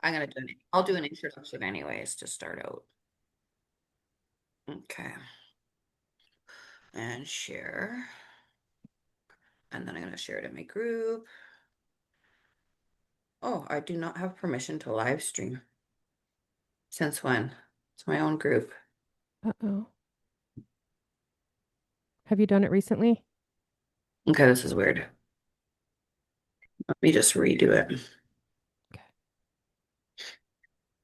I'll do an introduction anyways to start out. Okay. And share. And then I'm going to share it in my group. Oh, I do not have permission to live stream. Since when? It's my own group. Uh-oh. Have you done it recently? Okay, this is weird. Let me just redo it. Okay.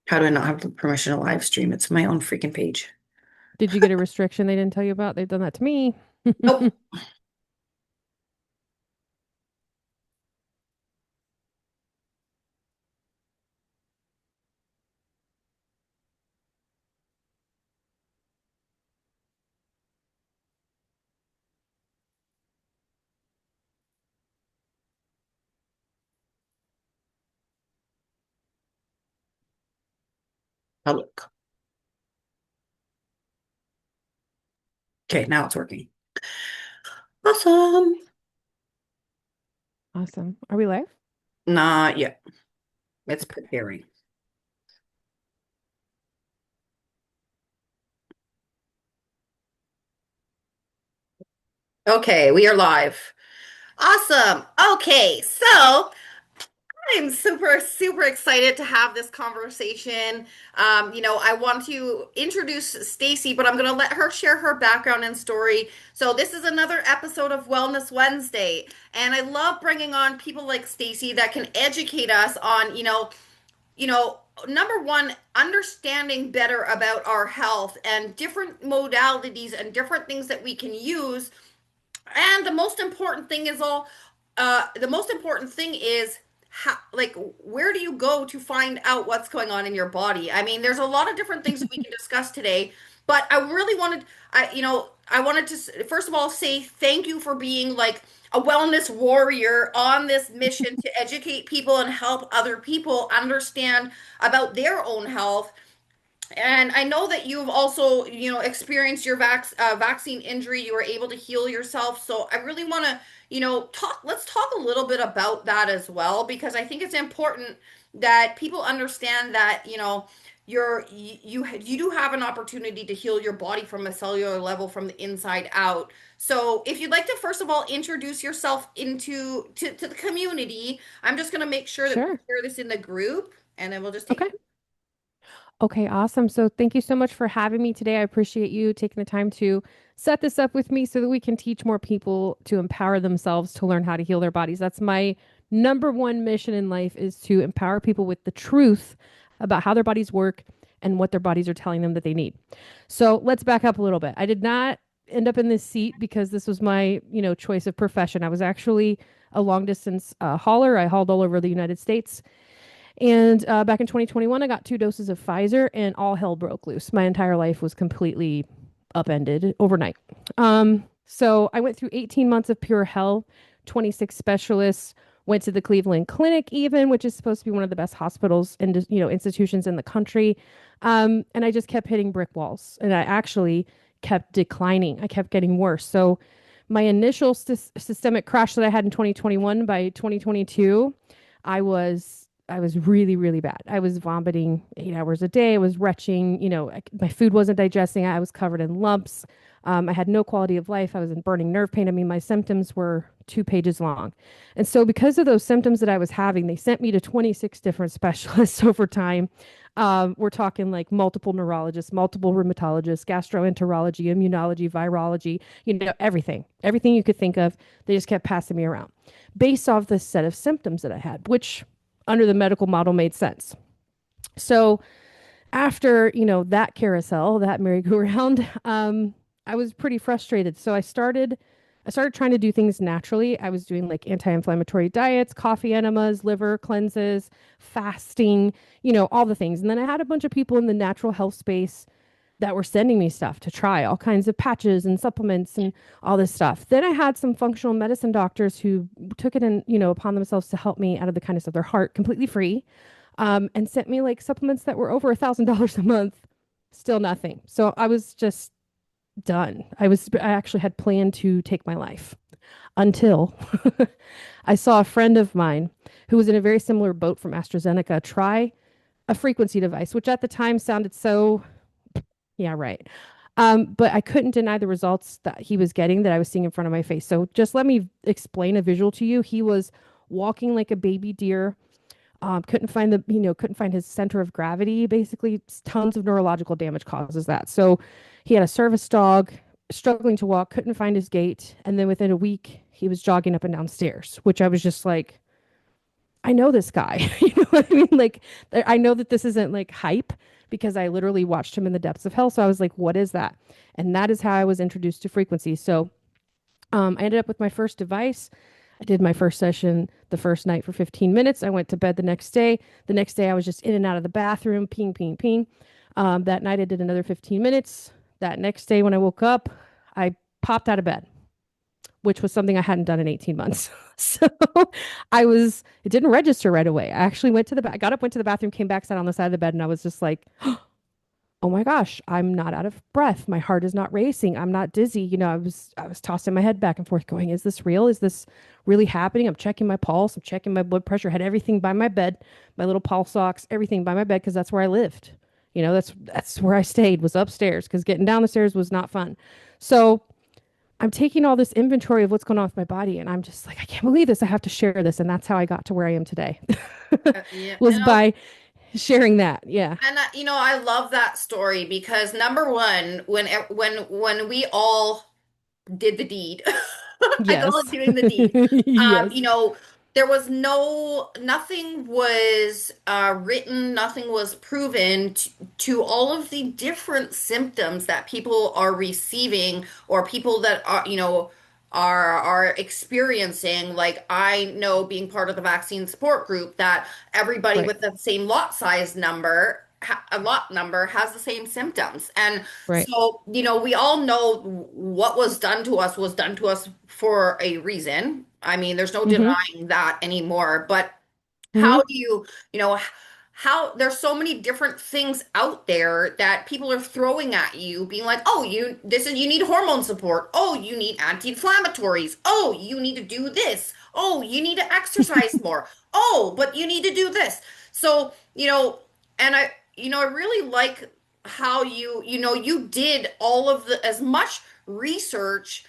How do I not have the permission to live stream? It's my own freaking page. Did you get a restriction they didn't tell you about? They've done that to me. Nope. Public. Okay, now it's working. Awesome. Awesome. Are we live? Not yet. It's Okay. preparing. Okay, we are live. Awesome. Okay, so I'm super, super excited to have this conversation. I want to introduce Stacey, but I'm going to let her share her background and story. So this is another episode of Wellness Wednesday, and I love bringing on people like Stacey that can educate us on, number one, understanding better about our health and different modalities and different things that we can use. And the most important thing is how, like, where do you go to find out what's going on in your body? I mean, there's a lot of different things that we can discuss today, but I wanted to first of all say thank you for being like a wellness warrior on this mission to educate people and help other people understand about their own health. And I know that you've also, experienced your vaccine injury. You were able to heal yourself. So I really want to, let's talk a little bit about that as well, because I think it's important that people understand that, you do have an opportunity to heal your body from a cellular level from the inside out. So if you'd like to first of all introduce yourself to the community, I'm just going to make sure that we Sure. share this in the group and then we'll just take. Okay. Okay, awesome. So thank you so much for having me today. I appreciate you taking the time to set this up with me so that we can teach more people to empower themselves to learn how to heal their bodies. That's my number one mission in life is to empower people with the truth about how their bodies work and what their bodies are telling them that they need. So let's back up a little bit. I did not end up in this seat because this was my, choice of profession. I was actually a long distance hauler. I hauled all over the United States. And back in 2021, I got 2 doses of Pfizer and all hell broke loose. My entire life was completely upended overnight. So I went through 18 months of pure hell, 26 specialists, went to the Cleveland Clinic even, which is supposed to be one of the best hospitals and, institutions in the country. And I just kept hitting brick walls and I actually kept declining. I kept getting worse. So my initial systemic crash that I had in 2021, by 2022, I was really, really bad. I was vomiting 8 hours a day. I was retching. My food wasn't digesting. I was covered in lumps. I had no quality of life. I was in burning nerve pain. I mean, my symptoms were 2 pages long. And so, because of those symptoms that I was having, they sent me to 26 different specialists over time. We're talking like multiple neurologists, multiple rheumatologists, gastroenterology, immunology, virology, everything you could think of. They just kept passing me around based off the set of symptoms that I had, which under the medical model made sense. So after, that carousel, that merry-go-round, I was pretty frustrated. So I started trying to do things naturally. I was doing like anti-inflammatory diets, coffee enemas, liver cleanses, fasting, all the things. And then I had a bunch of people in the natural health space that were sending me stuff to try, all kinds of patches and supplements and all this stuff. Then I had some functional medicine doctors who took it in, upon themselves to help me out of the kindness of their heart, completely free, and sent me like supplements that were over $1,000 a month. Still nothing. So I was just done. I actually had planned to take my life until I saw a friend of mine who was in a very similar boat from AstraZeneca try a frequency device, which at the time sounded so, yeah, right. But I couldn't deny the results that he was getting that I was seeing in front of my face. So just let me explain a visual to you. He was walking like a baby deer. Couldn't find couldn't find his center of gravity. Basically, tons of neurological damage causes that. So he had a service dog, struggling to walk, couldn't find his gait. And then within a week, he was jogging up and down stairs, which I was just like, I know this guy. You know what I mean? Like, I know that this isn't like hype because I literally watched him in the depths of hell. So I was like, what is that? And that is how I was introduced to frequency. So I ended up with my first device. I did my first session the first night for 15 minutes. I went to bed the next day. The next day, I was just in and out of the bathroom, ping, ping, ping. That night, I did another 15 minutes. That next day, when I woke up, I popped out of bed, which was something I hadn't done in 18 months. So it didn't register right away. I actually got up, went to the bathroom, came back, sat on the side of the bed, and I was just like, oh my gosh, I'm not out of breath. My heart is not racing. I'm not dizzy. I was tossing my head back and forth going, is this real? Is this really happening? I'm checking my pulse. I'm checking my blood pressure. Had everything by my bed, my little pulse ox, everything by my bed because that's where I lived. That's where I stayed, was upstairs because getting down the stairs was not fun. So I'm taking all this inventory of what's going on with my body and I'm just like, I can't believe this. I have to share this. And that's how I got to where I am today. Yeah, Was by sharing that. Yeah. and I love that story because number one, when we all did the deed. I call it Yes. doing the deed. Um, you Yes. know, there was nothing was written, nothing was proven to all of the different symptoms that people are receiving or people that are experiencing. Like I know being part of the vaccine support group that everybody Right. with the same lot size number a lot number has the same symptoms. And Right. so, we all know what was done to us for a reason. I mean, there's no Mm-hmm. denying that anymore. But how Mm-hmm. do you know, how there's so many different things out there that people are throwing at you, being like, oh, you need hormone support. Oh, you need anti-inflammatories. Oh, you need to do this. Oh, you need to exercise more. Oh, but you need to do this. So, and I really like how you did all of the as much research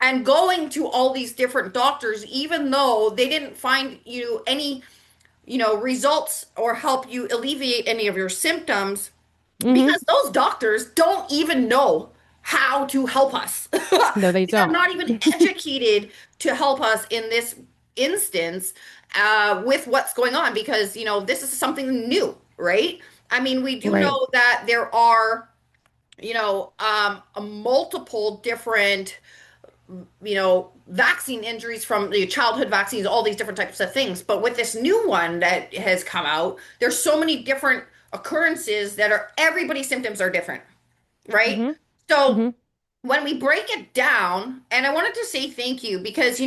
and going to all these different doctors, even though they didn't find you any, results or help you alleviate any of your symptoms, Mm-hmm. because those doctors don't even know how to help us. No, they They're don't. not even educated to help us in this instance with what's going on because, this is something new, right? I mean, we do Right. know that there are, multiple different, vaccine injuries from the childhood vaccines, all these different types of things. But with this new one that has come out, there's so many different occurrences that are everybody's symptoms are different, right? Mm-hmm. So Mm-hmm. when we break it down, and I wanted to say thank you because,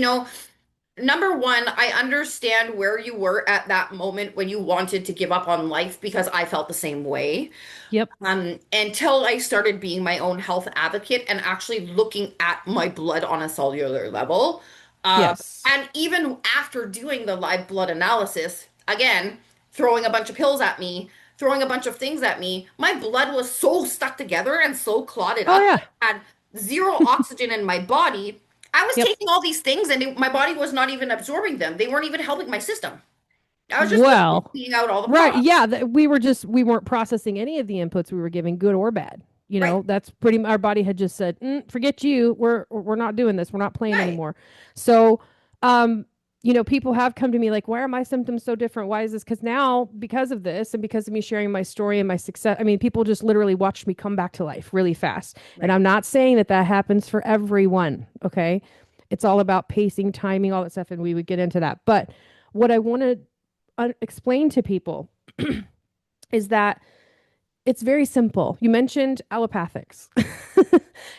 number one, I understand where you were at that moment when you wanted to give up on life because I felt the same way. Yep. Until I started being my own health advocate and actually looking at my blood on a cellular level. Yes. And even after doing the live blood analysis, again, throwing a bunch of pills at me, throwing a bunch of things at me, my blood was so stuck together and so clotted Oh up. yeah. I had zero oxygen in my body. I was Yep. taking all these things and my body was not even absorbing them. They weren't even helping my system. I was just literally Well, cleaning out all the right. product. Yeah. We weren't processing any of the inputs we were giving, good or bad. Right, That's our body had just said, forget you. We're not doing this. We're not playing right. anymore. So, um, people have come to me like, why are my symptoms so different? Why is this? Because now, because of this and because of me sharing my story and my success, I mean, people just literally watched me come back to life really fast. And Right. I'm not saying that that happens for everyone. Okay. It's all about pacing, timing, all that stuff. And we would get into that. But what I want to explain to people is that it's very simple. You mentioned allopathics.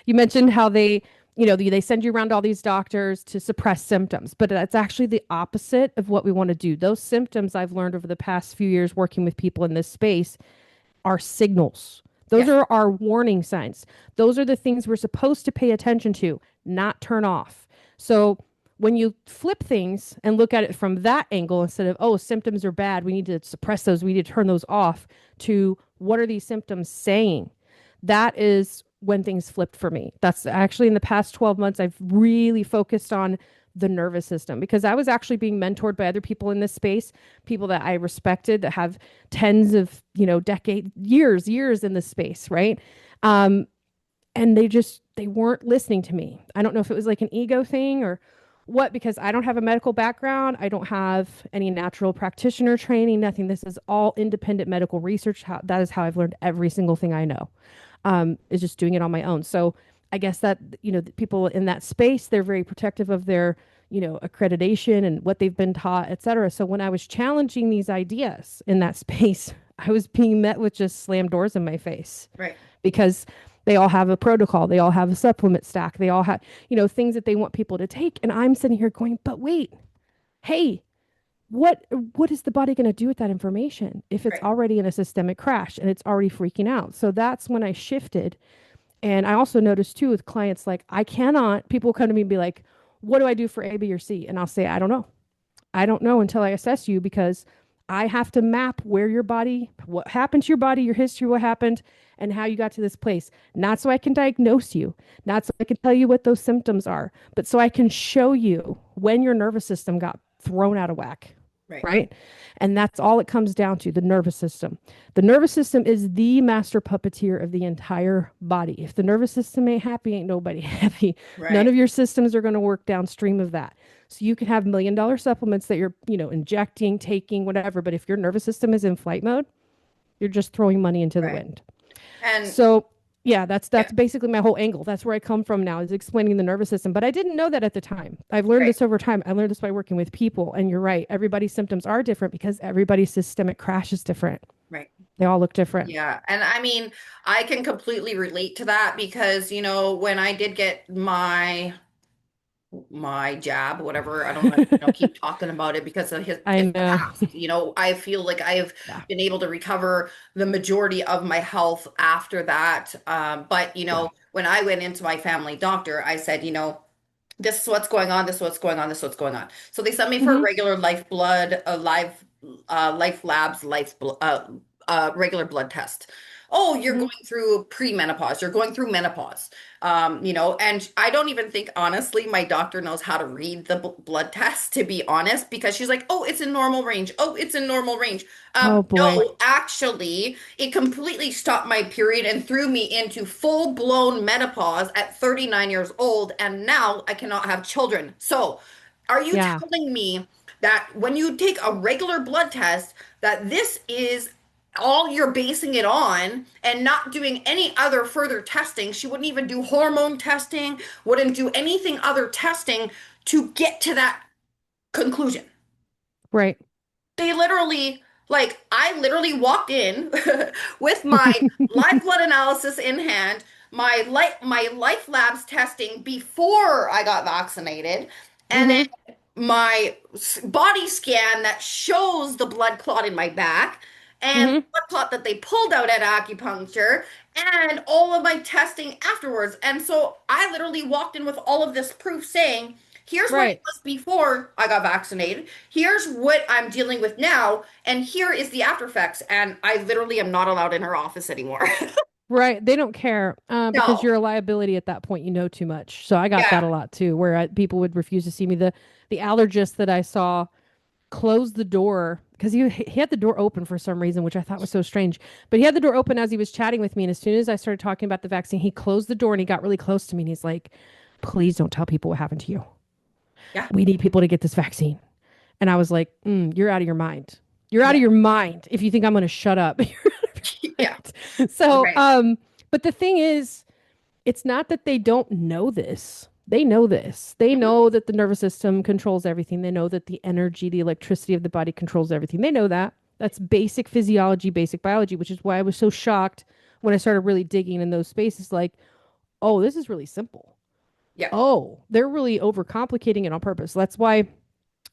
You mentioned how they send you around all these doctors to suppress symptoms, but that's actually the opposite of what we want to do. Those symptoms I've learned over the past few years working with people in this space are signals. Those Yes. are our warning signs. Those are the things we're supposed to pay attention to, not turn off. So when you flip things and look at it from that angle instead of, oh, symptoms are bad, we need to suppress those, we need to turn those off, to what are these symptoms saying? That is when things flipped for me. That's actually in the past 12 months, I've really focused on the nervous system because I was actually being mentored by other people in this space, people that I respected that have tens of, decade, years in this space, right? Um, and they weren't listening to me. I don't know if it was like an ego thing or what, because I don't have a medical background. I don't have any natural practitioner training, nothing. This is all independent medical research. That is how I've learned every single thing I know, is just doing it on my own. So I guess that, the people in that space, they're very protective of their, accreditation and what they've been taught, et cetera. So when I was challenging these ideas in that space, I was being met with just slam doors in my face Right. because they all have a protocol. They all have a supplement stack. They all have, things that they want people to take. And I'm sitting here going, but wait, hey, what is the body going to do with that information if it's Right. already in a systemic crash and it's already freaking out? So that's when I shifted. And I also noticed too with clients, like people come to me and be like, what do I do for A, B, or C? And I'll say, I don't know. I don't know until I assess you because I have to map where your body, what happened to your body, your history, what happened, and how you got to this place. Not so I can diagnose you, not so I can tell you what those symptoms are, but so I can show you when your nervous system got thrown out of whack. Right. Right. And that's all it comes down to, the nervous system. The nervous system is the master puppeteer of the entire body. If the nervous system ain't happy, ain't nobody happy. None Right. of your systems are going to work downstream of that. So you can have $1 million supplements that you're, injecting, taking, whatever. But if your nervous system is in flight mode, you're just throwing money into the Right. wind. And So yeah, that's yeah. basically my whole angle. That's where I come from now, is explaining the nervous system. But I didn't know that at the time. I've learned Right. this over time. I learned this by working with people. And you're right. Everybody's symptoms are different because everybody's systemic crash is different. Right. They all look different. Yeah. And I mean, I can completely relate to that because, when I did get my jab, whatever. I don't want to, keep talking about it because of I it's the know. past. I feel like I have Yeah. been able to recover the majority of my health after that. But Yeah. when I went into my family doctor, I said, this is what's going on, this is what's going on, this is what's going on. So they sent me for a Hmm. regular life blood, life labs, regular blood test. Oh, you're Hmm. going through premenopause, you're going through menopause. And I don't even think honestly my doctor knows how to read the blood test, to be honest, because she's like, oh, it's in normal range. Oh, it's in normal range. Oh boy. No, actually, it completely stopped my period and threw me into full-blown menopause at 39 years old, and now I cannot have children. So, are you Yeah. telling me that when you take a regular blood test, that this is all you're basing it on and not doing any other further testing? She wouldn't even do hormone testing, wouldn't do anything other testing to get to that conclusion. Right. They literally, like, I literally walked in with my live blood analysis in hand, my life labs testing before I got vaccinated, and Hmm. then my body scan that shows the blood clot in my back and the Hmm. blood clot that they pulled out at acupuncture and all of my testing afterwards. And so I literally walked in with all of this proof saying, here's what it Right. was before I got vaccinated. Here's what I'm dealing with now. And here is the after effects. And I literally am not allowed in her office anymore. Right. They don't care because No. you're a liability at that point. You know too much. So I got that Yeah. a lot too, where people would refuse to see me. The allergist that I saw closed the door because he had the door open for some reason, which I thought was so strange. But he had the door open as he was chatting with me, and as soon as I started talking about the vaccine, he closed the door and he got really close to me, and he's like, "Please don't tell people what happened to you. Yeah. We need people to get this vaccine." And I was like, "You're out of your mind. You're out Yeah. of your mind if you think I'm going to shut up." You're out of your Yeah. mind. So, Right. but the thing is, it's not that they don't know this. They know this. They Mhm. know that the nervous system controls everything. They know that the energy, the electricity of the body controls everything. They know that. That's basic physiology, basic biology, which is why I was so shocked when I started really digging in those spaces like, oh, this is really simple. Yeah. Oh, they're really overcomplicating it on purpose. That's why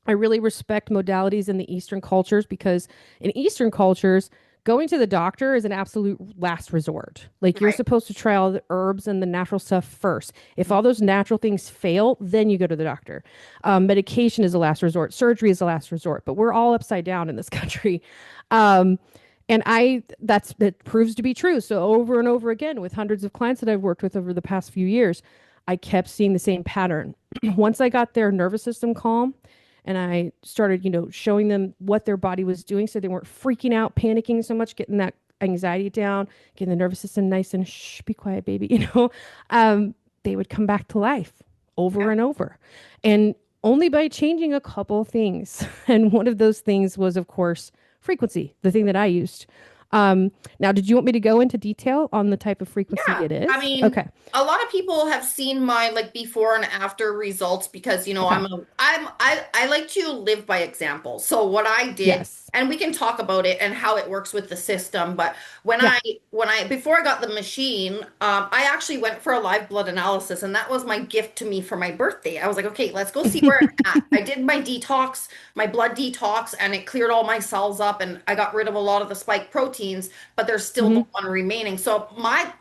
I really respect modalities in the Eastern cultures because in Eastern cultures, going to the doctor is an absolute last resort. Like you're Right. supposed to try all the herbs and the natural stuff first. If all those natural things fail, then you go to the doctor. Medication is a last resort. Surgery is a last resort. But we're all upside down in this country. Um, and that proves to be true. So over and over again with hundreds of clients that I've worked with over the past few years, I kept seeing the same pattern. Once I got their nervous system calm and I started, showing them what their body was doing so they weren't freaking out, panicking so much, getting that anxiety down, getting the nervous system nice and shh, be quiet, baby, they would come back to life over Yeah. and over. And only by changing a couple of things. And one of those things was, of course, frequency, the thing that I used. Now, did you want me to go into detail on the type of frequency Yeah, it I is? mean, Okay. a lot of people have seen my like before and after results because Okay. I like to live by example. So what I did, Yes. and we can talk about it and how it works with the system, but when Yeah. I before I got the machine, I actually went for a live blood analysis, and that was my gift to me for my birthday. I was like, okay, let's go see where I'm at. I did my detox, my blood detox, and it cleared all my cells up, and I got rid of a lot of the spike proteins, but there's still the Hmm. one remaining. So my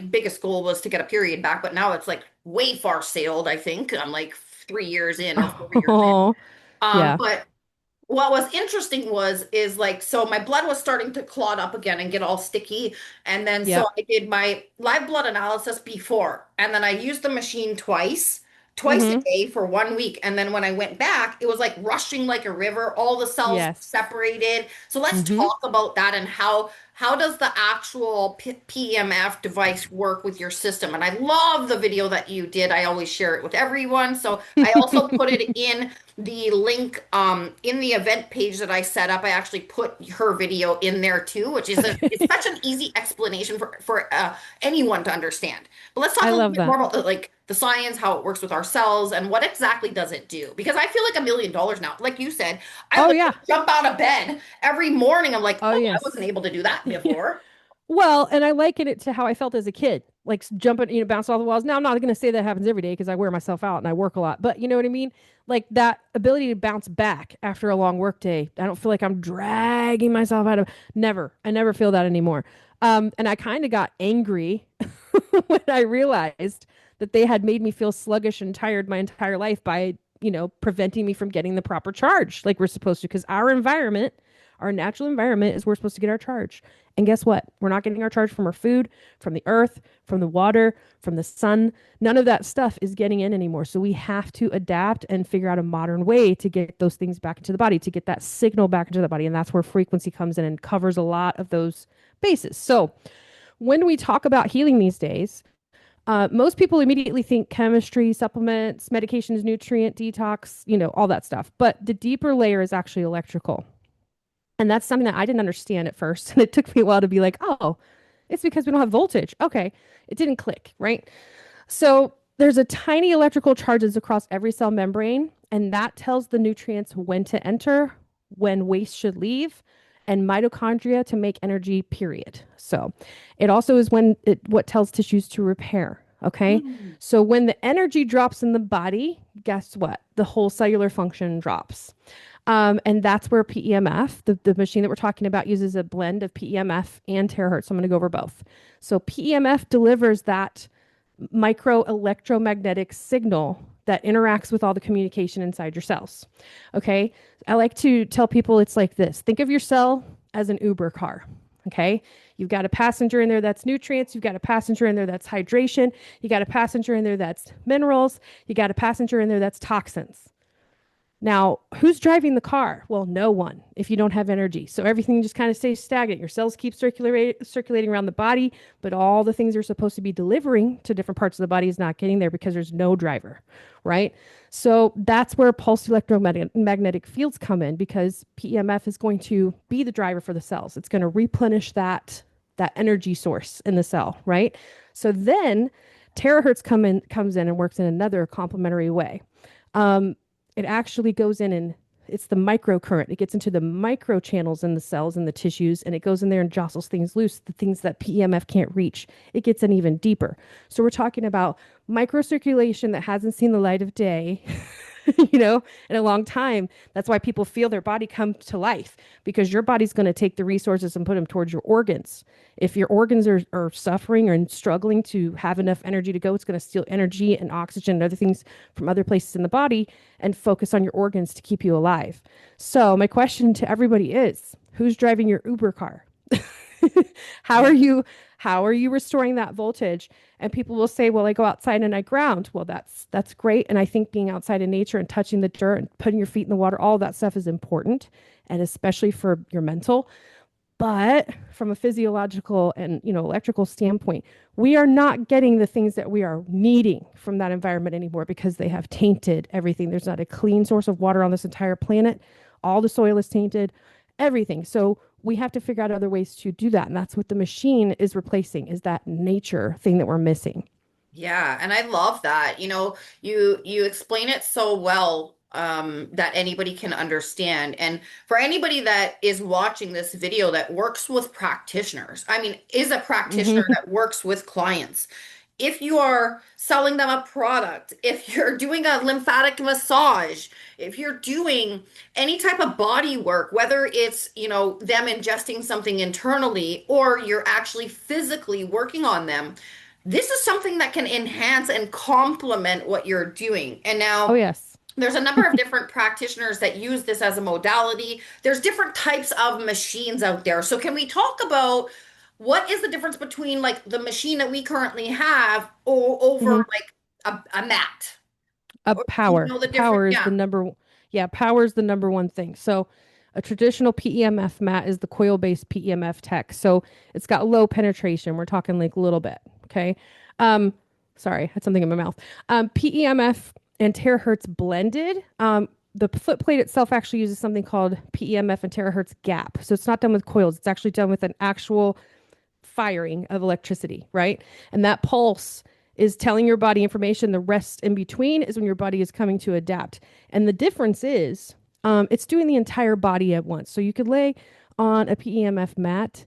biggest goal was to get a period back, but now it's like way far sailed, I think. I'm like 3 years in or 4 years in. Oh, yeah. But what was interesting is like so my blood was starting to clot up again and get all sticky, and then so Yep. I did my live blood analysis before, and then I used the machine twice a Hmm. day for 1 week, and then when I went back it was like rushing like a river, all the cells Yes. separated. So let's Hmm. talk about that and how does the actual PEMF device work with your system. And I love the video that you did. I always share it with everyone, so I also put it in the link in the event page that I set up. I actually put her video in there too, which is it's Okay. such an easy explanation for anyone to understand. But let's talk I a little love bit that. more about like the science, how it works with our cells, and what exactly does it do? Because I feel like $1 million now. Like you said, I Oh, literally yeah. jump out of bed every morning. I'm like, Oh, oh, I wasn't yes. able to do that before. Well, and I liken it to how I felt as a kid, like jumping, bounce off the walls. Now, I'm not going to say that happens every day because I wear myself out and I work a lot, but you know what I mean? Like that ability to bounce back after a long work day. I don't feel like I'm dragging myself out of, never. I never feel that anymore. And I kind of got angry when I realized that they had made me feel sluggish and tired my entire life by, preventing me from getting the proper charge like we're supposed to. Because our environment, our natural environment is we're supposed to get our charge. And guess what? We're not getting our charge from our food, from the earth, from the water, from the sun. None of that stuff is getting in anymore. So we have to adapt and figure out a modern way to get those things back into the body, to get that signal back into the body. And that's where frequency comes in and covers a lot of those bases. So when we talk about healing these days, most people immediately think chemistry, supplements, medications, nutrient detox, all that stuff. But the deeper layer is actually electrical. And that's something that I didn't understand at first. And it took me a while to be like, oh, it's because we don't have voltage. Okay. It didn't click, right? So there's a tiny electrical charges across every cell membrane, and that tells the nutrients when to enter, when waste should leave, and mitochondria to make energy, period. So it also is what tells tissues to repair. Okay. Mm. So when the energy drops in the body, guess what? The whole cellular function drops. And that's where PEMF, the machine that we're talking about, uses a blend of PEMF and terahertz. So I'm going to go over both. So PEMF delivers that micro electromagnetic signal that interacts with all the communication inside your cells. Okay. I like to tell people it's like this: think of your cell as an Uber car. Okay. You've got a passenger in there that's nutrients. You've got a passenger in there that's hydration. You got a passenger in there that's minerals. You got a passenger in there that's toxins. Now, who's driving the car? Well, no one if you don't have energy. So everything just kind of stays stagnant. Your cells keep circulating around the body, but all the things you're supposed to be delivering to different parts of the body is not getting there because there's no driver, right? So that's where pulsed electromagnetic fields come in, because PEMF is going to be the driver for the cells. It's going to replenish that energy source in the cell, right? So then terahertz comes in and works in another complementary way. Um, it actually goes in and it's the microcurrent. It gets into the micro channels in the cells and the tissues, and it goes in there and jostles things loose, the things that PEMF can't reach. It gets in even deeper. So we're talking about microcirculation that hasn't seen the light of day in a long time. That's why people feel their body come to life because your body's going to take the resources and put them towards your organs. If your organs are suffering or struggling to have enough energy to go, it's going to steal energy and oxygen and other things from other places in the body and focus on your organs to keep you alive. So, my question to everybody is, who's driving your Uber car? how are Yeah. you how are you restoring that voltage? And people will say, well, I go outside and I ground. Well, that's great. And I think being outside in nature and touching the dirt and putting your feet in the water, all that stuff is important, and especially for your mental. But from a physiological and electrical standpoint, we are not getting the things that we are needing from that environment anymore because they have tainted everything. There's not a clean source of water on this entire planet. All the soil is tainted, everything. So we have to figure out other ways to do that. And that's what the machine is replacing, is that nature thing that we're missing. Yeah, and I love that. You explain it so well that anybody can understand. And for anybody that is watching this video that works with practitioners, I mean, is a practitioner Hmm. that works with clients. If you are selling them a product, if you're doing a lymphatic massage, if you're doing any type of body work, whether it's, them ingesting something internally or you're actually physically working on them, this is something that can enhance and complement what you're doing. And Oh, now yes. there's a number of different practitioners that use this as a modality. There's different types of machines out there. So can we talk about what is the difference between like the machine that we currently have or over Hmm. like a mat? A Or do you power. know the difference? Power is Yeah. the number, yeah, power is the number one thing. So a traditional PEMF mat is the coil-based PEMF tech. So it's got low penetration. We're talking like a little bit. Okay. Um, sorry, I had something in my mouth. PEMF and terahertz blended. The foot plate itself actually uses something called PEMF and terahertz gap. So it's not done with coils. It's actually done with an actual firing of electricity, right? And that pulse is telling your body information. The rest in between is when your body is coming to adapt. And the difference is it's doing the entire body at once. So you could lay on a PEMF mat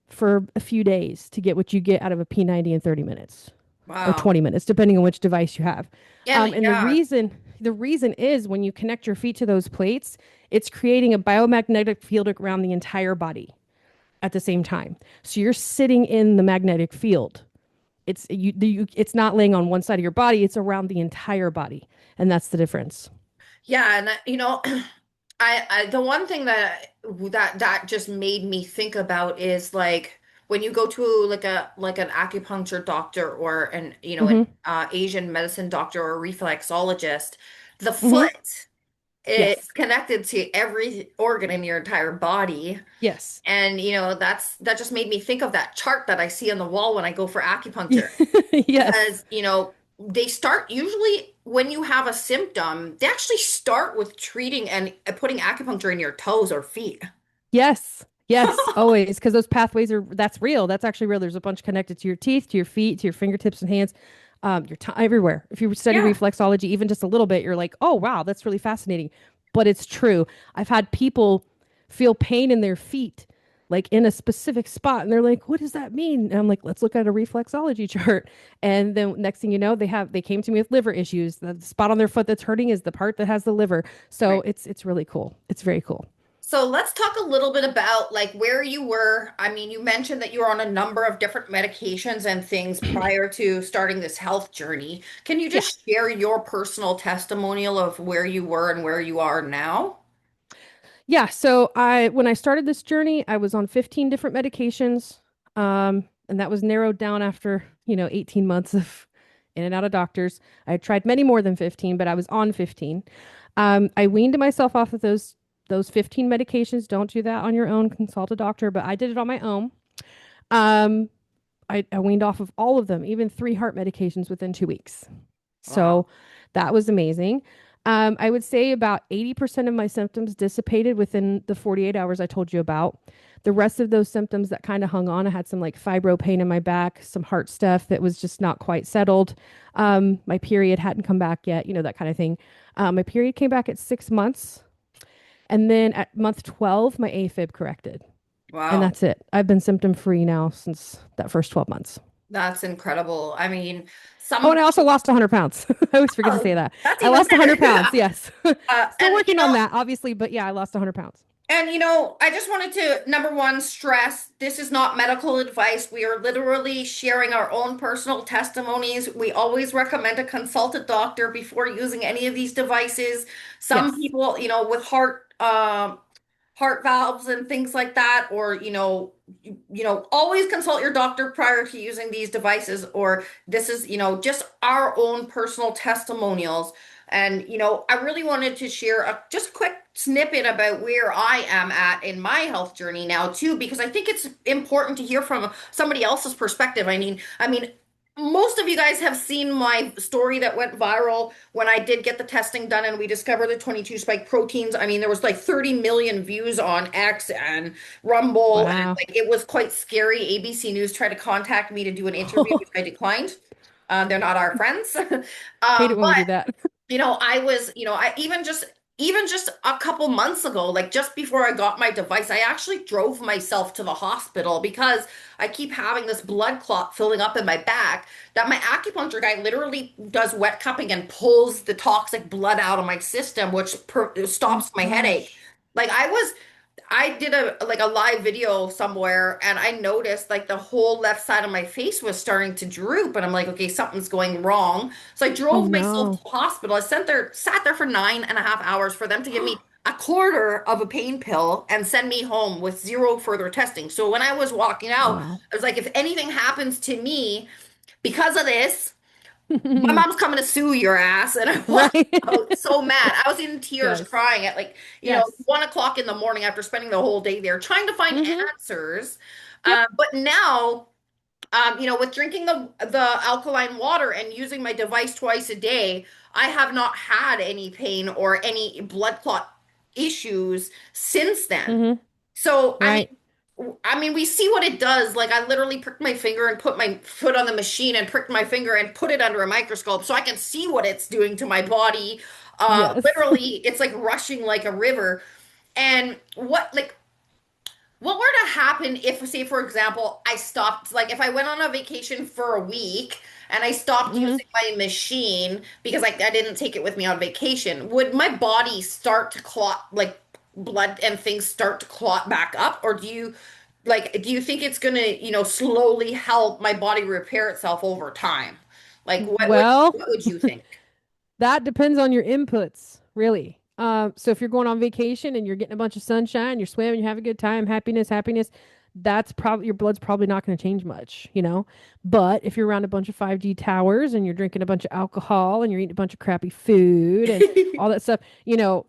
for a few days to get what you get out of a P90 in 30 minutes or Wow. 20 minutes, depending on which device you have. And And the yeah, reason is when you connect your feet to those plates, it's creating a biomagnetic field around the entire body at the same time. So you're sitting in the magnetic field. It's not laying on one side of your body, it's around the entire body. And that's the difference. yeah, and I the one thing that just made me think about is like when you go to like an acupuncture doctor or an Mhm. Asian medicine doctor or a reflexologist, the Mhm. foot is Yes. connected to every organ in your entire body. Yes. And that just made me think of that chart that I see on the wall when I go for acupuncture Yes. because they start usually when you have a symptom, they actually start with treating and putting acupuncture in your toes or feet. Yes. Yes, always, because those pathways that's real. That's actually real. There's a bunch connected to your teeth, to your feet, to your fingertips and hands, your everywhere. If you study Yeah. reflexology even just a little bit, you're like, oh wow, that's really fascinating. But it's true. I've had people feel pain in their feet, like in a specific spot, and they're like, what does that mean? And I'm like, let's look at a reflexology chart. And then next thing you know, they came to me with liver issues. The spot on their foot that's hurting is the part that has the liver. So Right. it's really cool. It's very cool. So let's talk a little bit about like where you were. I mean, you mentioned that you were on a number of different medications and things prior to starting this health journey. Can you Yeah. just share your personal testimonial of where you were and where you are now? Yeah, so when I started this journey, I was on 15 different medications. And that was narrowed down after, 18 months of in and out of doctors. I had tried many more than 15, but I was on 15. I weaned myself off of those 15 medications. Don't do that on your own, consult a doctor, but I did it on my own. Um, I weaned off of all of them, even 3 heart medications within 2 weeks. Wow. So that was amazing. I would say about 80% of my symptoms dissipated within the 48 hours I told you about. The rest of those symptoms that kind of hung on, I had some like fibro pain in my back, some heart stuff that was just not quite settled. My period hadn't come back yet, that kind of thing. My period came back at 6 months. And then at month 12, my AFib corrected. And Wow. that's it. I've been symptom free now since that first 12 months. That's incredible. I mean, Oh, some and I also lost 100 pounds. I always forget to say oh, that. that's I even lost 100 better. pounds. Yes. Still And working on that, obviously, but yeah, I lost 100 pounds. I just wanted to, number one, stress this is not medical advice. We are literally sharing our own personal testimonies. We always recommend to consult a doctor before using any of these devices. Some Yes. people, with heart valves and things like that, or always consult your doctor prior to using these devices, or this is just our own personal testimonials. And I really wanted to share a just quick snippet about where I am at in my health journey now too, because I think it's important to hear from somebody else's perspective. I mean most of you guys have seen my story that went viral when I did get the testing done and we discovered the 22 spike proteins. I mean, there was like 30 million views on X and Rumble, and Wow. like it was quite scary. ABC News tried to contact me to do an interview, which I declined. They're not our friends. Hate it when we do But that. I was, I even just a couple months ago, like just before I got my device, I actually drove myself to the hospital because I keep having this blood clot filling up in my back that my acupuncture guy literally does wet cupping and pulls the toxic blood out of my system, which Oh stops my headache. gosh. Like I did a live video somewhere and I noticed like the whole left side of my face was starting to droop and I'm like, okay, something's going wrong. So I Oh drove myself to no. the hospital. I sat there for 9.5 hours for them to give me a quarter of a pain pill and send me home with zero further testing. So when I was walking out, Wow. I was like, if anything happens to me because of this, my mom's coming to sue your ass. And I walked Right. out so mad. I was in tears Yes. crying at like, Yes. 1 o'clock in the morning after spending the whole day there trying to find Mm-hmm. answers. Yep. But now, with drinking the alkaline water and using my device twice a day, I have not had any pain or any blood clot issues since then. Mm-hmm. So, Right. we see what it does. Like I literally pricked my finger and put my foot on the machine and pricked my finger and put it under a microscope so I can see what it's doing to my body. Yes. Literally, it's like rushing like a river. And what were to happen if, say, for example, I stopped, like if I went on a vacation for a week and I stopped Mm-hmm. using my machine because I didn't take it with me on vacation, would my body start to clot, like blood and things start to clot back up? Or do you think it's gonna, slowly help my body repair itself over time? Like what would Well, what would you think? that depends on your inputs, really. So if you're going on vacation and you're getting a bunch of sunshine, you're swimming, you're having a good time, happiness, happiness, that's probably your blood's probably not going to change much, you know. But if you're around a bunch of 5G towers and you're drinking a bunch of alcohol and you're eating a bunch of crappy food and all that stuff,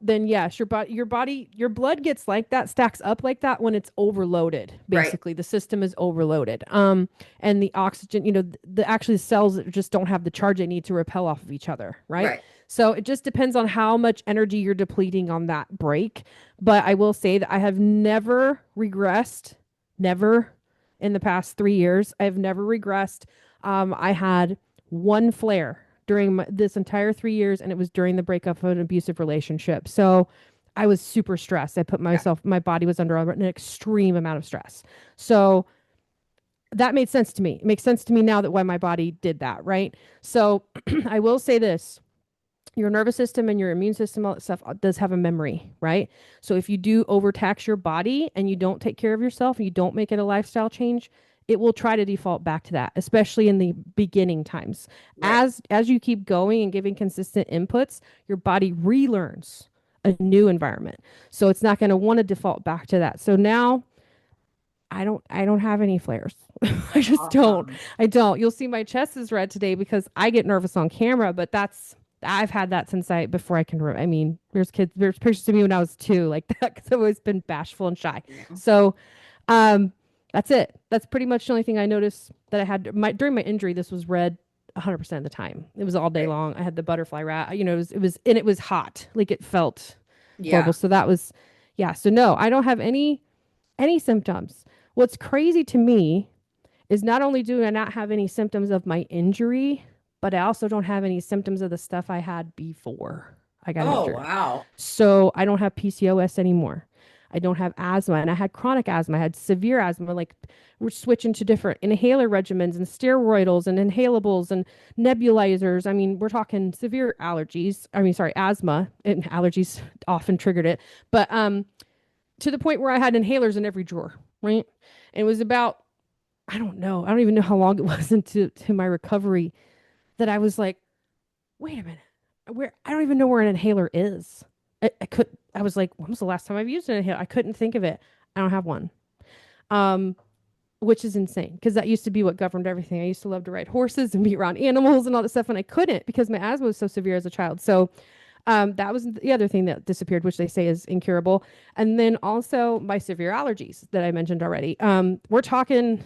then yes, your blood gets like that, stacks up like that when it's overloaded. Right, Basically, the system is overloaded. And the oxygen, the actually cells just don't have the charge they need to repel off of each other, right? right, So it just depends on how much energy you're depleting on that break. But I will say that I have never regressed, never in the past 3 years. I have never regressed. I had one flare during this entire 3 years, and it was during the breakup of an abusive relationship. So I was super stressed. yeah, My body was under an extreme amount of stress. So that made sense to me. It makes sense to me now that why my body did that, right? So I will say this, your nervous system and your immune system, all that stuff does have a memory, right? So if you do overtax your body and you don't take care of yourself and you don't make it a lifestyle change, it will try to default back to that, especially in the beginning times. right. As you keep going and giving consistent inputs, your body relearns a new environment. So it's not going to want to default back to that. So now I don't have any flares. I just don't. Awesome. I don't. You'll see my chest is red today because I get nervous on camera, but I've had that since before I can. I mean, there's pictures of me when I was 2, like that, because I've always been bashful and shy. Yeah. So, um, that's it. That's pretty much the only thing I noticed that I had during my injury. This was red 100% of the time. It was all day Right. long. I had the butterfly rat. And it was hot. Like it felt horrible. Yeah. So that was, yeah. So no, I don't have any symptoms. What's crazy to me is not only do I not have any symptoms of my injury, but I also don't have any symptoms of the stuff I had before I got Oh, injured. wow. So I don't have PCOS anymore. I don't have asthma. And I had chronic asthma. I had severe asthma. Like we're switching to different inhaler regimens and steroidals and inhalables and nebulizers. I mean, we're talking severe allergies. I mean, sorry, asthma and allergies often triggered it. But to the point where I had inhalers in every drawer, right? And it was about, I don't know, I don't even know how long it was into to my recovery that I was like, wait a minute, where I don't even know where an inhaler is. I was like, when was the last time I've used an inhaler? I couldn't think of it. I don't have one. Um, which is insane because that used to be what governed everything. I used to love to ride horses and be around animals and all that stuff, and I couldn't because my asthma was so severe as a child. So that was the other thing that disappeared, which they say is incurable. And then also my severe allergies that I mentioned already. We're talking,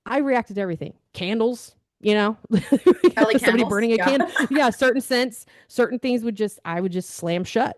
I reacted to everything. Candles, you know, LA somebody candles. burning a Yeah. candle. Yeah, certain scents, certain things I would just slam shut.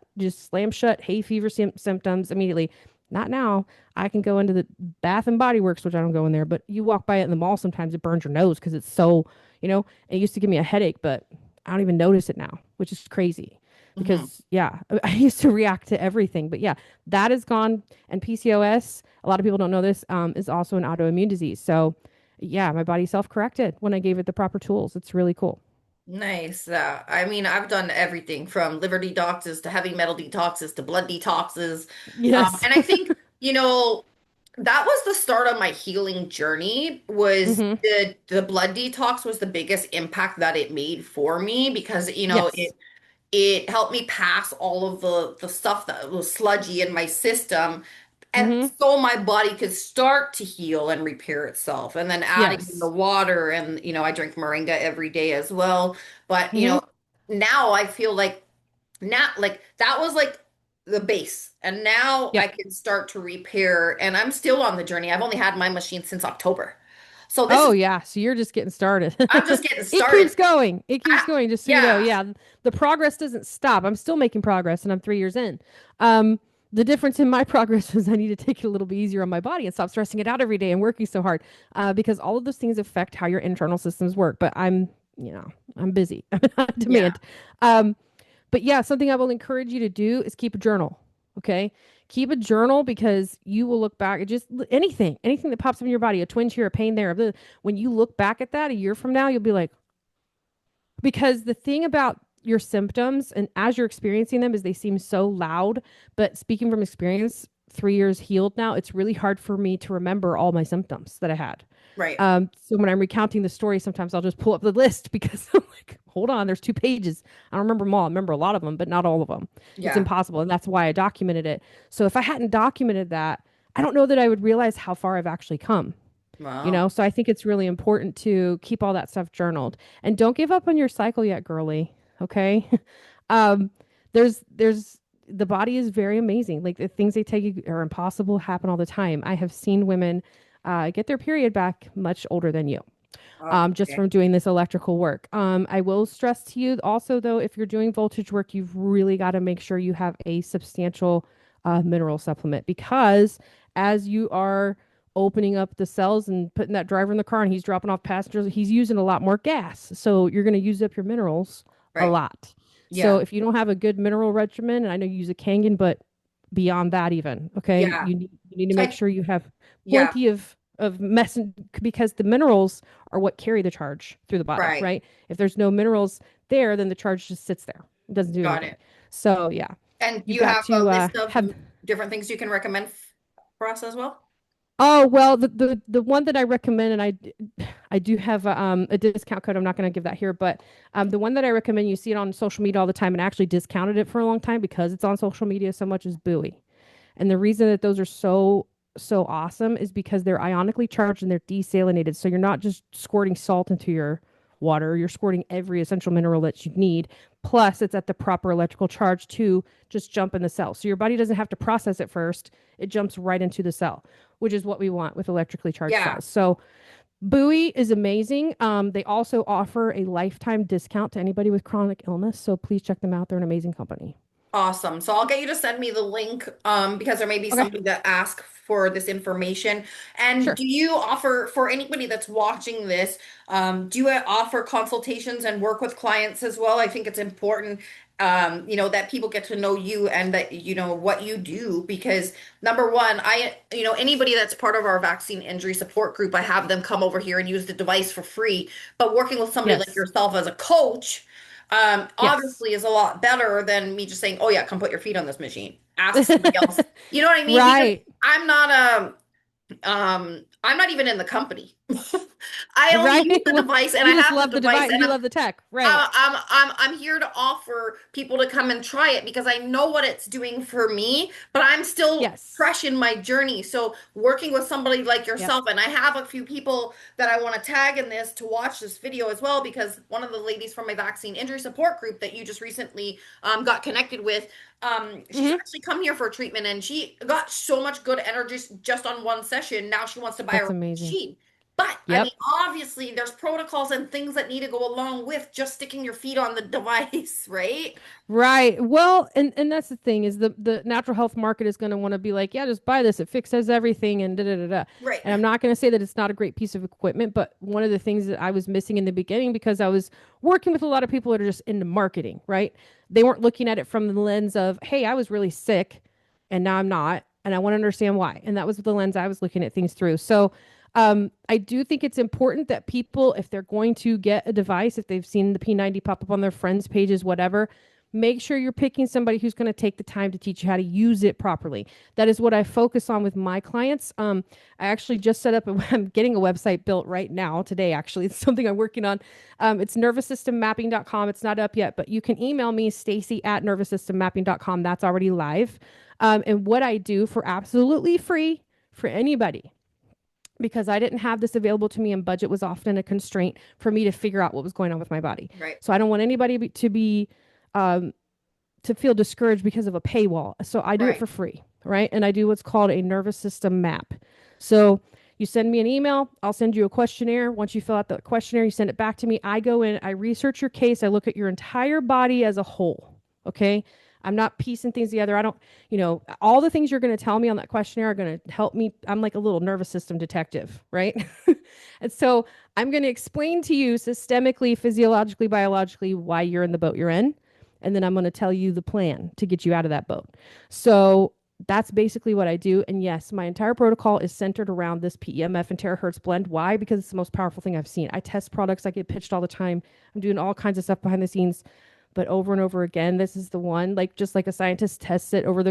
Hay fever symptoms immediately. Not now. I can go into the Bath and Body Works, which I don't go in there, but you walk by it in the mall, sometimes it burns your nose because it's so, it used to give me a headache, but I don't even notice it now, which is crazy Hmm. because yeah, I used to react to everything, but yeah, that is gone. And PCOS, a lot of people don't know this, is also an autoimmune disease. So yeah, my body self-corrected when I gave it the proper tools. It's really cool. Nice. I mean, I've done everything from liver detoxes to heavy metal detoxes to blood detoxes. Yes. And I think, that was the start of my healing journey was Mm-hmm. the blood detox was the biggest impact that it made for me because, Yes. it helped me pass all of the stuff that was sludgy in my system. And Mm-hmm. so my body could start to heal and repair itself. And then adding in the Yes. water and, I drink moringa every day as well. But, Mm-hmm. now I feel like now, like that was like the base. And now I Yep. can start to repair. And I'm still on the journey. I've only had my machine since October. So this Oh is, yeah, so you're just getting started. I'm just getting It started. keeps going. It keeps I, going, just so you know. yeah, Yeah, the progress doesn't stop. I'm still making progress and I'm 3 years in. Um, the difference in my progress was I need to take it a little bit easier on my body and stop stressing it out every day and working so hard. Because all of those things affect how your internal systems work. But I'm busy. I'm on yeah, demand. Um, but yeah, something I will encourage you to do is keep a journal. Okay. Keep a journal because you will look back at just anything that pops up in your body, a twinge here, a pain there. When you look back at that a year from now, you'll be like, because the thing about your symptoms and as you're experiencing them is they seem so loud. But speaking from experience, 3 years healed now, it's really hard for me to remember all my symptoms that I had. right. So when I'm recounting the story, sometimes I'll just pull up the list because I'm like, hold on, there's 2 pages. I don't remember them all. I remember a lot of them, but not all of them. It's Yeah. impossible. And that's why I documented it. So if I hadn't documented that, I don't know that I would realize how far I've actually come. Wow. So I think it's really important to keep all that stuff journaled and don't give up on your cycle yet, girly. Okay. um, there's the body is very amazing. Like the things they tell you are impossible happen all the time. I have seen women get their period back much older than you, just Okay. from doing this electrical work. I will stress to you also, though, if you're doing voltage work, you've really got to make sure you have a substantial mineral supplement because as you are opening up the cells and putting that driver in the car and he's dropping off passengers, he's using a lot more gas. So you're going to use up your minerals a Right. lot. So Yeah. if you don't have a good mineral regimen, and I know you use a Kangen, but beyond that even, okay, Yeah. you need to make I, sure you have yeah. plenty of messen because the minerals are what carry the charge through the body, Right. right? If there's no minerals there, then the charge just sits there. It doesn't do Got anything. it. So yeah, And you've you got have a to list of have. different things you can recommend for us as well? Oh well, the one that I recommend, and I do have a discount code. I'm not going to give that here, but the one that I recommend, you see it on social media all the time, and I actually discounted it for a long time because it's on social media so much, is Buoy. And the reason that those are so awesome is because they're ionically charged and they're desalinated. So you're not just squirting salt into your water, you're squirting every essential mineral that you need. Plus, it's at the proper electrical charge to just jump in the cell. So your body doesn't have to process it first. It jumps right into the cell, which is what we want with electrically charged Yeah. cells. So Buoy is amazing. They also offer a lifetime discount to anybody with chronic illness. So please check them out. They're an amazing company. Awesome. So I'll get you to send me the link because there may be Okay, somebody that asks for this information. And sure. do you offer for anybody that's watching this, do you offer consultations and work with clients as well? I think it's important. that people get to know you and that, what you do. Because number one, anybody that's part of our vaccine injury support group, I have them come over here and use the device for free. But working with somebody like Yes. yourself as a coach, Yes. obviously is a lot better than me just saying, oh yeah, come put your feet on this machine. Ask somebody else. You know what I mean? Because Right. I'm not I'm not even in the company. I only Right. use the Well, device and I you just have the love the device device. and You love the tech. Right. I'm here to offer people to come and try it because I know what it's doing for me, but I'm still Yes. fresh in my journey. So working with somebody like Yep. yourself, and I have a few people that I want to tag in this to watch this video as well, because one of the ladies from my vaccine injury support group that you just recently got connected with, she's Hmm. actually come here for treatment and she got so much good energy just on one session. Now she wants to buy her That's own amazing. machine. But I mean, Yep. obviously, there's protocols and things that need to go along with just sticking your feet on the device, right? Right. Well, and that's the thing is the natural health market is going to want to be like, yeah, just buy this. It fixes everything and da da da da. Right. And I'm not going to say that it's not a great piece of equipment, but one of the things that I was missing in the beginning because I was working with a lot of people that are just into marketing, right? They weren't looking at it from the lens of, hey, I was really sick and now I'm not, and I want to understand why. And that was the lens I was looking at things through. So I do think it's important that people, if they're going to get a device, if they've seen the P90 pop up on their friends' pages, whatever, make sure you're picking somebody who's going to take the time to teach you how to use it properly. That is what I focus on with my clients. I actually just set up, I'm getting a website built right now today, actually. It's something I'm working on. It's nervoussystemmapping.com. It's not up yet, but you can email me, Stacey at nervoussystemmapping.com. That's already live. And what I do for absolutely free for anybody, because I didn't have this available to me and budget was often a constraint for me to figure out what was going on with my body. Right. So I don't want anybody um, to feel discouraged because of a paywall. So I do it Right. for free, right? And I do what's called a nervous system map. So you send me an email, I'll send you a questionnaire. Once you fill out the questionnaire, you send it back to me. I go in, I research your case, I look at your entire body as a whole. Okay. I'm not piecing things together. I don't, all the things you're going to tell me on that questionnaire are going to help me. I'm like a little nervous system detective, right? And so I'm going to explain to you systemically, physiologically, biologically why you're in the boat you're in, and then I'm going to tell you the plan to get you out of that boat. So that's basically what I do. And yes, my entire protocol is centered around this PEMF and terahertz blend. Why? Because it's the most powerful thing I've seen. I test products, I get pitched all the time. I'm doing all kinds of stuff behind the scenes. But over and over again, this is the one, like just like a scientist tests it over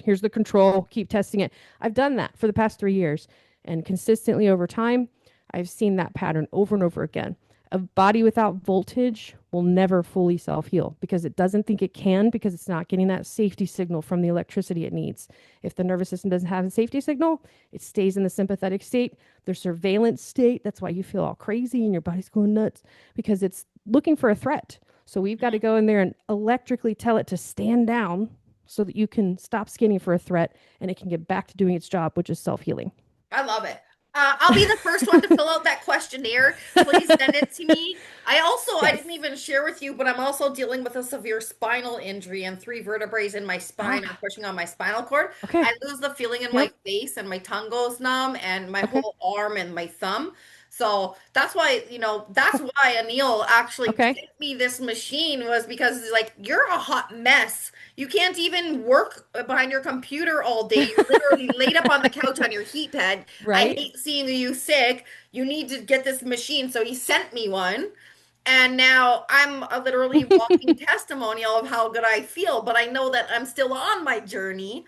here's the control, keep testing it. I've done that for the past 3 years. And consistently over time, I've seen that pattern over and over again. A body without voltage will never fully self heal because it doesn't think it can because it's not getting that safety signal from the electricity it needs. If the nervous system doesn't have a safety signal, it stays in the sympathetic state, the surveillance state. That's why you feel all crazy and your body's going nuts because it's looking for a threat. So we've got to go in there and electrically tell it to stand down so that you can stop scanning for a threat and it can get back to doing its job, which is self healing. I love it. I'll be the first one to fill out that questionnaire. Please send it to me. I Yes. didn't even share with you, but I'm also dealing with a severe spinal injury and three vertebrae in my spine are Ah, pushing on my spinal cord. okay. I lose the feeling in my Yep. face and my tongue goes numb and my Okay. whole arm and my thumb. So that's why Anil actually Okay. sent me this machine was because he's like, you're a hot mess. You can't even work behind your computer all day. You're literally laid up on the couch on your heat pad. I Right. hate seeing you sick. You need to get this machine. So he sent me one. And now I'm a literally walking testimonial of how good I feel. But I know that I'm still on my journey.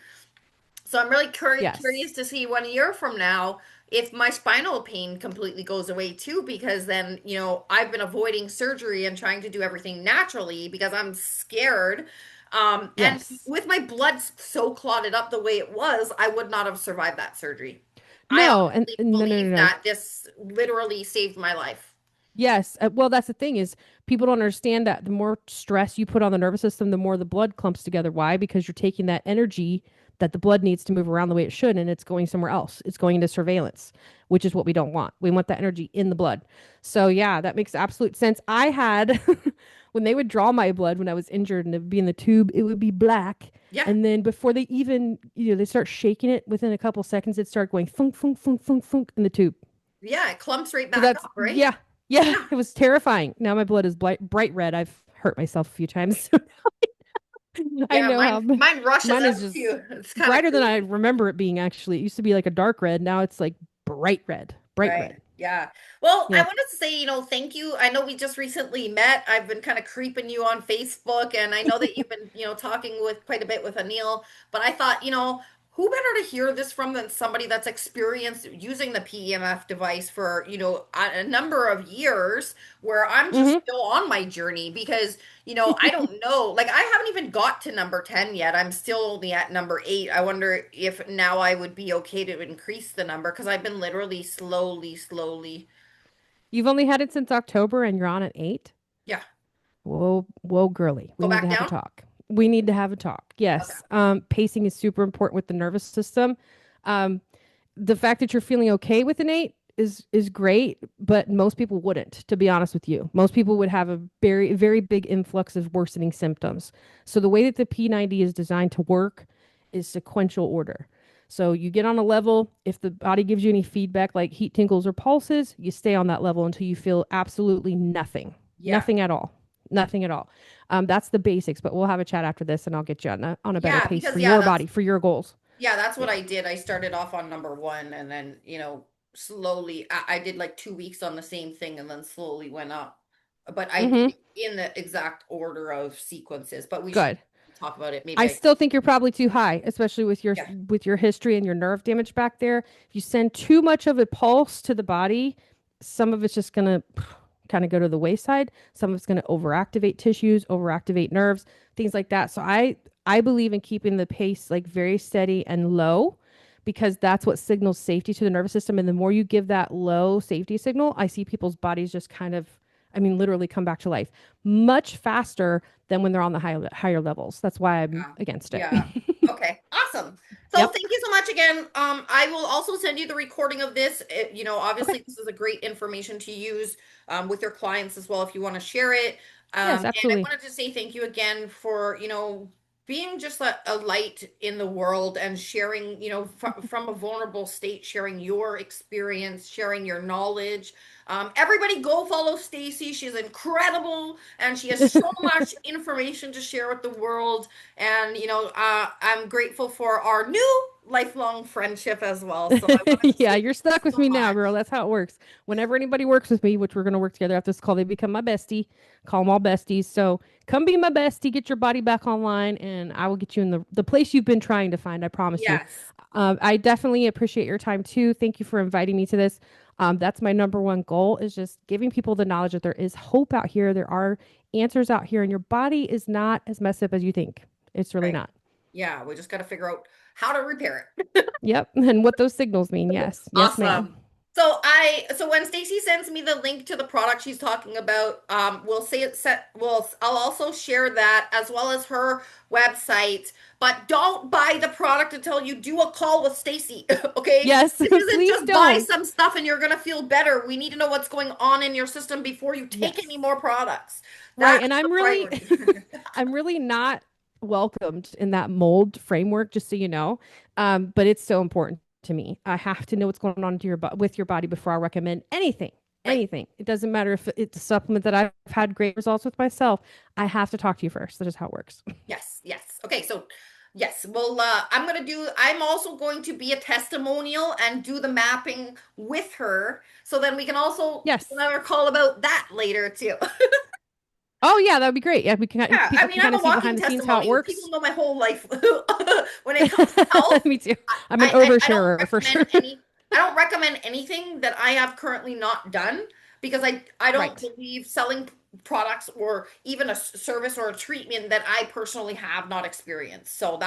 So I'm really curious Yes. to see 1 year from now if my spinal pain completely goes away too, because then, I've been avoiding surgery and trying to do everything naturally because I'm scared. And Yes. with my blood so clotted up the way it was, I would not have survived that surgery. I No, honestly and no, no, no, believe no. that this literally saved my life. Yes. Well, that's the thing is people don't understand that the more stress you put on the nervous system, the more the blood clumps together. Why? Because you're taking that energy that the blood needs to move around the way it should, and it's going somewhere else. It's going into surveillance, which is what we don't want. We want that energy in the blood. So yeah, that makes absolute sense. I had when they would draw my blood when I was injured and it would be in the tube, it would be black. Yeah. And then before they even, they start shaking it within a couple seconds, it started going thunk, thunk, thunk, thunk, thunk in the tube. Yeah. It clumps right So back that's up, right? yeah, yeah. Yeah. It was terrifying. Now my blood is bright red. I've hurt myself a few times. I Yeah, know how mine rushes mine is out just too. It's kind of brighter than I crazy. remember it being actually. It used to be like a dark red. Now it's like bright red. Bright Right. red. Yeah. Well, I Yeah. wanted to say, thank you. I know we just recently met. I've been kind of creeping you on Facebook, and I know that you've been, talking with quite a bit with Anil, but I thought, who better to hear this from than somebody that's experienced using the PEMF device for, a number of years, where I'm just Hmm. still on my journey because, I don't know. Like, I haven't even got to number 10 yet. I'm still only at number 8. I wonder if now I would be okay to increase the number because I've been literally slowly. You've only had it since October and you're on at 8? Yeah. Whoa, whoa, girly. We Go need to back have a down. talk. We need to have a talk. Okay. Yes. Pacing is super important with the nervous system. Um, the fact that you're feeling okay with an 8 is great, but most people wouldn't, to be honest with you. Most people would have a very big influx of worsening symptoms. So the way that the P90 is designed to work is sequential order. So you get on a level, if the body gives you any feedback like heat, tingles, or pulses, you stay on that level until you feel absolutely nothing. Yeah. Nothing at all. Nothing at all. That's the basics, but we'll have a chat after this and I'll get you on a better Yeah, pace because for your body, for your goals. that's what Yeah. I did. I started off on number 1 and then, slowly I did like 2 weeks on the same thing and then slowly went up. But I did Mm-hmm. it in the exact order of sequences, but we should Good. talk about it. Maybe I I, still think you're probably too high, especially yeah, with your history and your nerve damage back there. If you send too much of a pulse to the body, some of it's just gonna kind of go to the wayside. Some of it's gonna overactivate tissues, overactivate nerves, things like that. So I believe in keeping the pace like very steady and low because that's what signals safety to the nervous system. And the more you give that low safety signal, I see people's bodies just kind of, I mean, literally come back to life much faster than when they're on the higher levels. That's why I'm yeah, against it. yeah. Okay, awesome. So Yep. thank you so much again. I will also send you the recording of this. Okay. Obviously this is a great information to use with your clients as well if you want to share it. Yes, And I absolutely. wanted to say thank you again for, being just a light in the world and sharing, from a vulnerable state, sharing your experience, sharing your knowledge. Everybody go follow Stacee. She's incredible and she has so much information to share with the world. And, I'm grateful for our new lifelong friendship as well. So I wanted to Yeah, say you're thank you stuck with so me now, much. girl. That's how it works. Whenever anybody works with me, which we're going to work together after this call, they become my bestie. Call them all besties. So come be my bestie, get your body back online, and I will get you in the place you've been trying to find. I promise you. Yes. I definitely appreciate your time too. Thank you for inviting me to this. That's my number one goal is just giving people the knowledge that there is hope out here. There are answers out here, and your body is not as messed up as you think. It's really Right. not. Yeah. We just got to figure out how to repair it. Yep. And what those signals mean. Yes. Yes, ma'am. Awesome. So when Stacey sends me the link to the product she's talking about, we'll say it set I'll also share that as well as her website. But don't buy the product until you do a call with Stacey. Okay? Yes. This isn't Please just buy don't. some stuff and you're gonna feel better. We need to know what's going on in your system before you take any Yes. more products. Right. That's And the priority. I'm really not welcomed in that mold framework, just so you know. But it's so important to me. I have to know what's going on with your body before I recommend anything. Right. Anything. It doesn't matter if it's a supplement that I've had great results with myself. I have to talk to you first. That's just how it works. Yes, yes. Okay, so yes, well, I'm also going to be a testimonial and do the mapping with her. So then we can also do Yes. another call about that later too. Oh yeah, that would be great. Yeah, Yeah, I people mean, can I'm kind a of see walking behind the scenes how it testimony. People works. know my whole life. When it comes to health, Me too. I, I'm an I don't oversharer for sure. I don't recommend anything that I have currently not done because I don't Right. believe selling products or even a service or a treatment that I personally have not experienced. So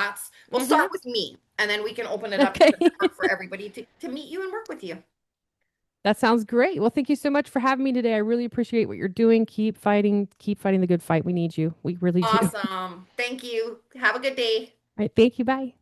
we'll Hmm. start with me and then we can open it up to Okay. the network for everybody to meet you and work with you. That sounds great. Well, thank you so much for having me today. I really appreciate what you're doing. Keep fighting the good fight. We need you. We really do. All Awesome. Thank you. Have a good day. right. Thank you. Bye.